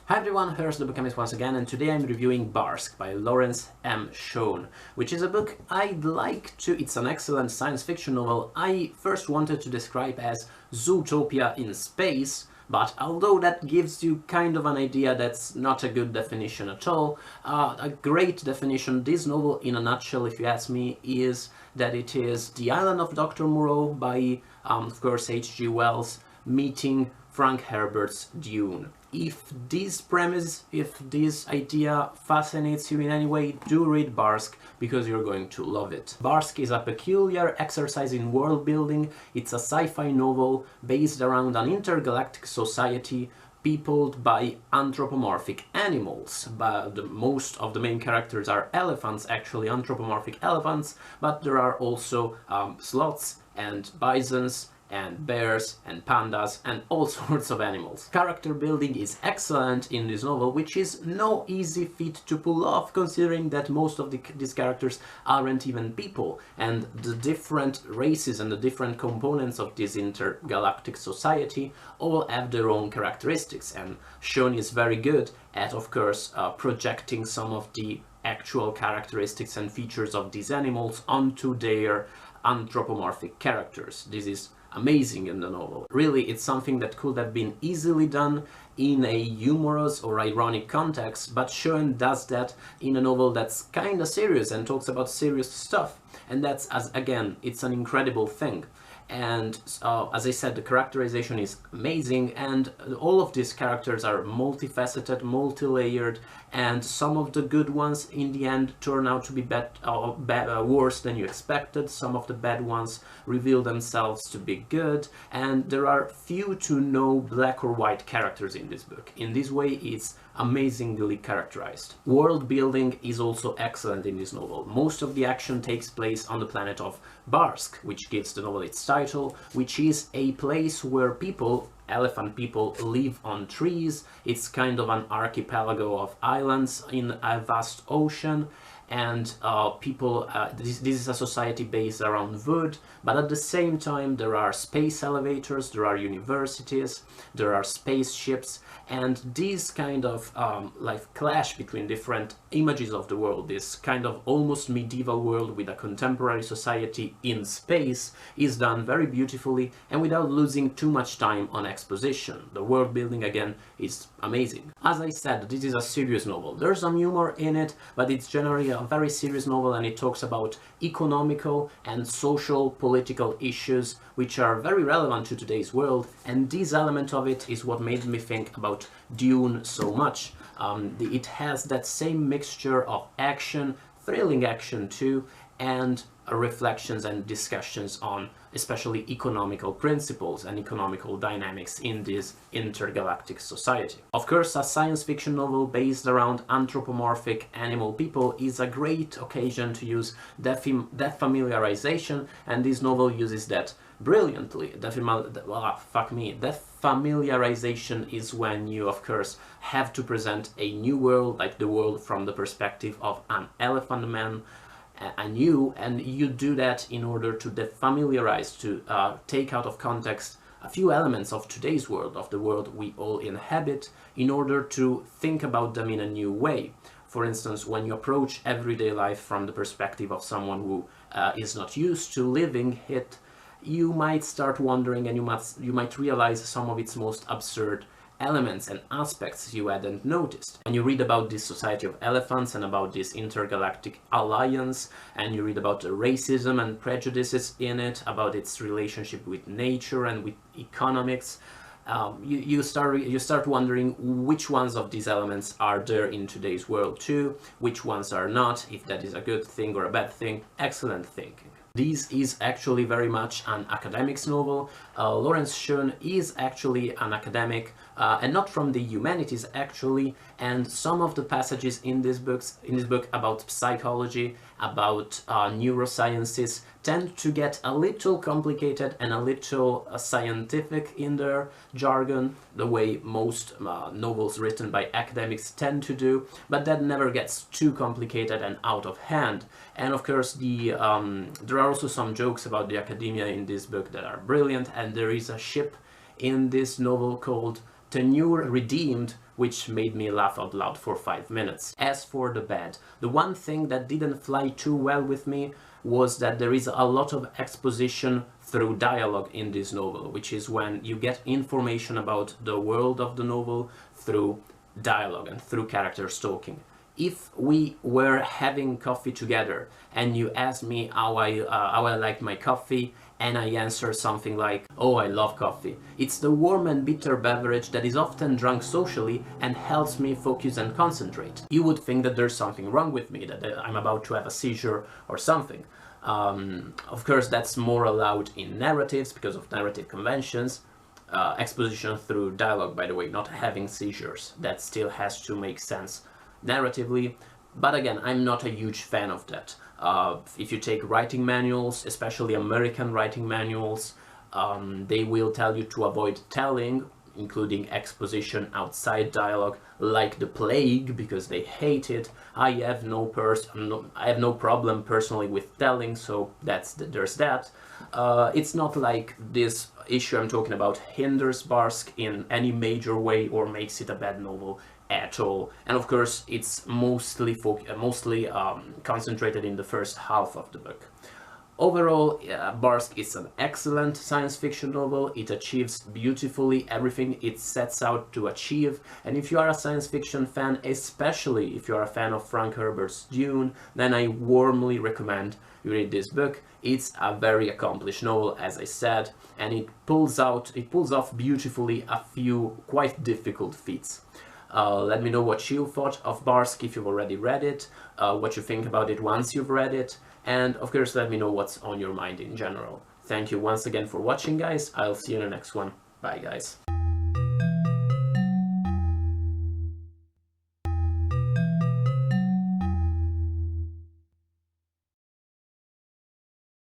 Hi everyone, here's the Book Chemist once again, and today I'm reviewing Barsk by Lawrence M. Schoen, which is a book I'd like to... It's an excellent science fiction novel I first wanted to describe as Zootopia in space, but although that gives you kind of an idea, that's not a good definition at all. A great definition, this novel in a nutshell, if you ask me, is that it is The Island of Dr. Moreau by, of course, H.G. Wells, meeting Frank Herbert's Dune. If this premise, if this idea fascinates you in any way, do read Barsk, because you're going to love it. Barsk is a peculiar exercise in world building. It's a sci-fi novel based around an intergalactic society peopled by anthropomorphic animals. But most of the main characters are elephants, actually anthropomorphic elephants, but there are also sloths and bisons and bears and pandas and all sorts of animals. Character building is excellent in this novel, which is no easy feat to pull off, considering that most of these characters aren't even people, and the different races and the different components of this intergalactic society all have their own characteristics, and Schoen is very good at, of course, projecting some of the actual characteristics and features of these animals onto their anthropomorphic characters. This is amazing in the novel. Really, it's something that could have been easily done in a humorous or ironic context, but Schoen does that in a novel that's kinda serious and talks about serious stuff, and that's, again, it's an incredible thing. And as I said, the characterization is amazing, and all of these characters are multifaceted, multi-layered, and some of the good ones in the end turn out to be worse than you expected. Some of the bad ones reveal themselves to be good, and there are few to no black or white characters in this book. In this way, it's amazingly characterized. World building is also excellent in this novel. Most of the action takes place on the planet of Barsk, which gives the novel its title, which is a place where people, elephant people, live on trees. It's kind of an archipelago of islands in a vast ocean, and this is a society based around wood, but at the same time there are space elevators, there are universities, there are spaceships, and this kind of like clash between different images of the world, this kind of almost medieval world with a contemporary society in space, is done very beautifully and without losing too much time on exposition. The world building, again, is amazing. As I said, this is a serious novel. There's some humor in it, but it's generally a very serious novel, and it talks about economical and social political issues which are very relevant to today's world, and this element of it is what made me think about Dune so much. It has that same mixture of action, thrilling action too, and reflections and discussions on especially economical principles and economical dynamics in this intergalactic society. Of course, a science fiction novel based around anthropomorphic animal people is a great occasion to use that familiarization, and this novel uses that brilliantly. That familiarization is when you, of course, have to present a new world, like the world from the perspective of an elephant man, and you do that in order to defamiliarize, to take out of context a few elements of today's world, of the world we all inhabit, in order to think about them in a new way. For instance, when you approach everyday life from the perspective of someone who is not used to living it, you might start wondering, and you might realize some of its most absurd elements and aspects you hadn't noticed. And you read about this society of elephants and about this intergalactic alliance, and you read about the racism and prejudices in it, about its relationship with nature and with economics. You start wondering which ones of these elements are there in today's world too, which ones are not, if that is a good thing or a bad thing. Excellent thinking. This is actually very much an academics novel. Lawrence Schoen is actually an academic, and not from the humanities actually, and some of the passages in this book about psychology, about neurosciences, tend to get a little complicated and a little scientific in their jargon, the way most novels written by academics tend to do, but that never gets too complicated and out of hand. And of course, there are also some jokes about the academia in this book that are brilliant, and there is a ship in this novel called Tenure Redeemed, which made me laugh out loud for 5 minutes. As for the bad, the one thing that didn't fly too well with me was that there is a lot of exposition through dialogue in this novel, which is when you get information about the world of the novel through dialogue and through characters talking. If we were having coffee together and you asked me how I like my coffee, and I answer something like, oh, I love coffee, it's the warm and bitter beverage that is often drunk socially and helps me focus and concentrate, you would think that there's something wrong with me, that I'm about to have a seizure or something. Of course, that's more allowed in narratives because of narrative conventions. Exposition through dialogue, by the way, not having seizures, that still has to make sense narratively, but again, I'm not a huge fan of that. If you take writing manuals, especially American writing manuals, they will tell you to avoid telling, including exposition outside dialogue, like the plague, because they hate it. I have no problem personally with telling, so there's that. It's not like this issue I'm talking about hinders Barsk in any major way or makes it a bad novel at all. And of course, it's mostly concentrated in the first half of the book. Overall, Barsk is an excellent science fiction novel. It achieves beautifully everything it sets out to achieve, and if you are a science fiction fan, especially if you are a fan of Frank Herbert's Dune, then I warmly recommend you read this book. It's a very accomplished novel, as I said, and it pulls off beautifully a few quite difficult feats. Let me know what you thought of Barsk if you've already read it, what you think about it once you've read it, and of course let me know what's on your mind in general. Thank you once again for watching, guys. I'll see you in the next one. Bye, guys.